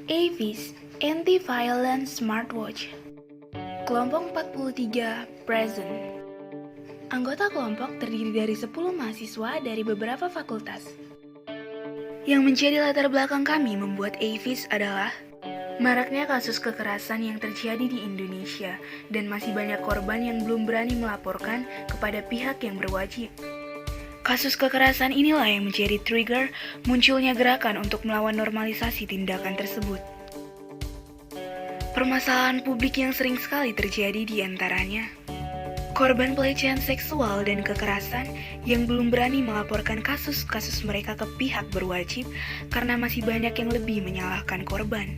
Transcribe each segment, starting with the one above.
Avis Anti-Violence Smartwatch. Kelompok 43 Present. Anggota kelompok terdiri dari 10 mahasiswa dari beberapa fakultas. Yang menjadi latar belakang kami membuat Avis adalah maraknya kasus kekerasan yang terjadi di Indonesia dan masih banyak korban yang belum berani melaporkan kepada pihak yang berwajib. Kasus kekerasan inilah yang menjadi trigger munculnya gerakan untuk melawan normalisasi tindakan tersebut. Permasalahan publik yang sering sekali terjadi di antaranya korban pelecehan seksual dan kekerasan yang belum berani melaporkan kasus-kasus mereka ke pihak berwajib karena masih banyak yang lebih menyalahkan korban.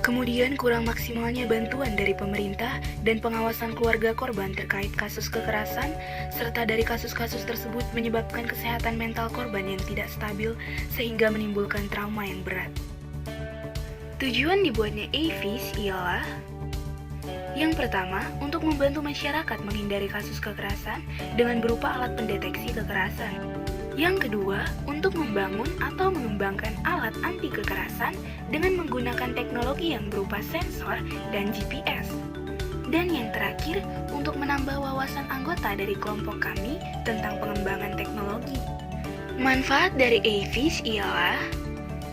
Kemudian kurang maksimalnya bantuan dari pemerintah dan pengawasan keluarga korban terkait kasus kekerasan, serta dari kasus-kasus tersebut menyebabkan kesehatan mental korban yang tidak stabil sehingga menimbulkan trauma yang berat. Tujuan dibuatnya Avis ialah yang pertama, untuk membantu masyarakat menghindari kasus kekerasan dengan berupa alat pendeteksi kekerasan. Yang kedua, untuk membangun atau mengembangkan alat anti kekerasan dengan menggunakan teknologi yang berupa sensor dan GPS. Dan yang terakhir, untuk menambah wawasan anggota dari kelompok kami tentang pengembangan teknologi. Manfaat dari Avis ialah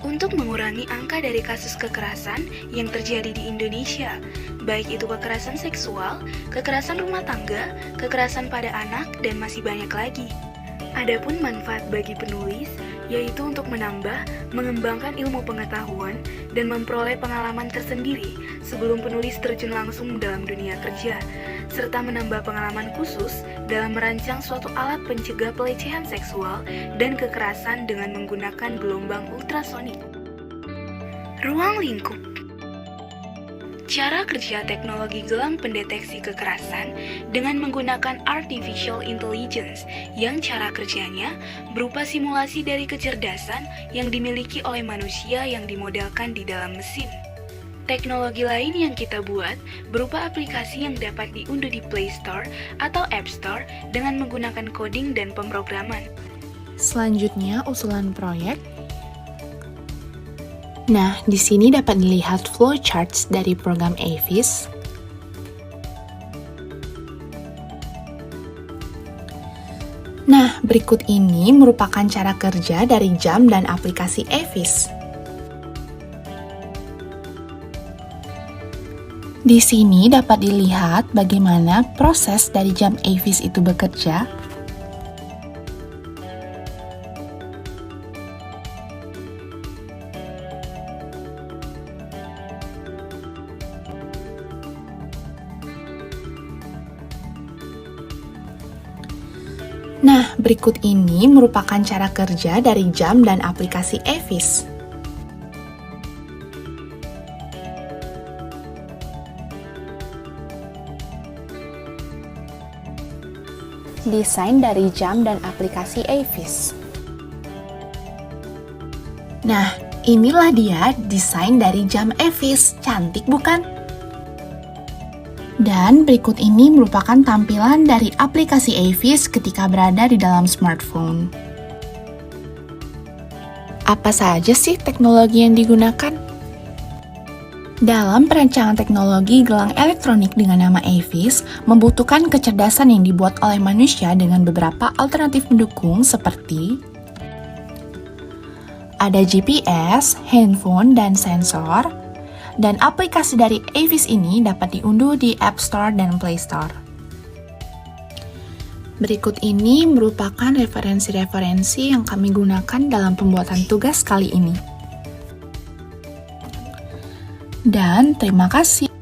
untuk mengurangi angka dari kasus kekerasan yang terjadi di Indonesia, baik itu kekerasan seksual, kekerasan rumah tangga, kekerasan pada anak, dan masih banyak lagi. Adapun manfaat bagi penulis, yaitu untuk menambah, mengembangkan ilmu pengetahuan, dan memperoleh pengalaman tersendiri sebelum penulis terjun langsung dalam dunia kerja, serta menambah pengalaman khusus dalam merancang suatu alat pencegah pelecehan seksual dan kekerasan dengan menggunakan gelombang ultrasonik. Ruang lingkup. Cara kerja teknologi gelang pendeteksi kekerasan dengan menggunakan artificial intelligence yang cara kerjanya berupa simulasi dari kecerdasan yang dimiliki oleh manusia yang dimodelkan di dalam mesin. Teknologi lain yang kita buat berupa aplikasi yang dapat diunduh di Play Store atau App Store dengan menggunakan coding dan pemrograman. Selanjutnya, usulan proyek. Nah, di sini dapat dilihat flowcharts dari program Avis. Nah, berikut ini merupakan cara kerja dari jam dan aplikasi Avis. Di sini dapat dilihat bagaimana proses dari jam Avis itu bekerja. Nah, berikut ini merupakan cara kerja dari jam dan aplikasi Avis. Desain dari jam dan aplikasi Avis. Nah, inilah dia desain dari jam Avis. Cantik bukan? Dan berikut ini merupakan tampilan dari aplikasi Avis ketika berada di dalam smartphone. Apa saja sih teknologi yang digunakan? Dalam perancangan teknologi gelang elektronik dengan nama Avis, membutuhkan kecerdasan yang dibuat oleh manusia dengan beberapa alternatif pendukung seperti ada GPS, handphone, dan sensor. Dan aplikasi dari Avis ini dapat diunduh di App Store dan Play Store. Berikut ini merupakan referensi-referensi yang kami gunakan dalam pembuatan tugas kali ini. Dan terima kasih.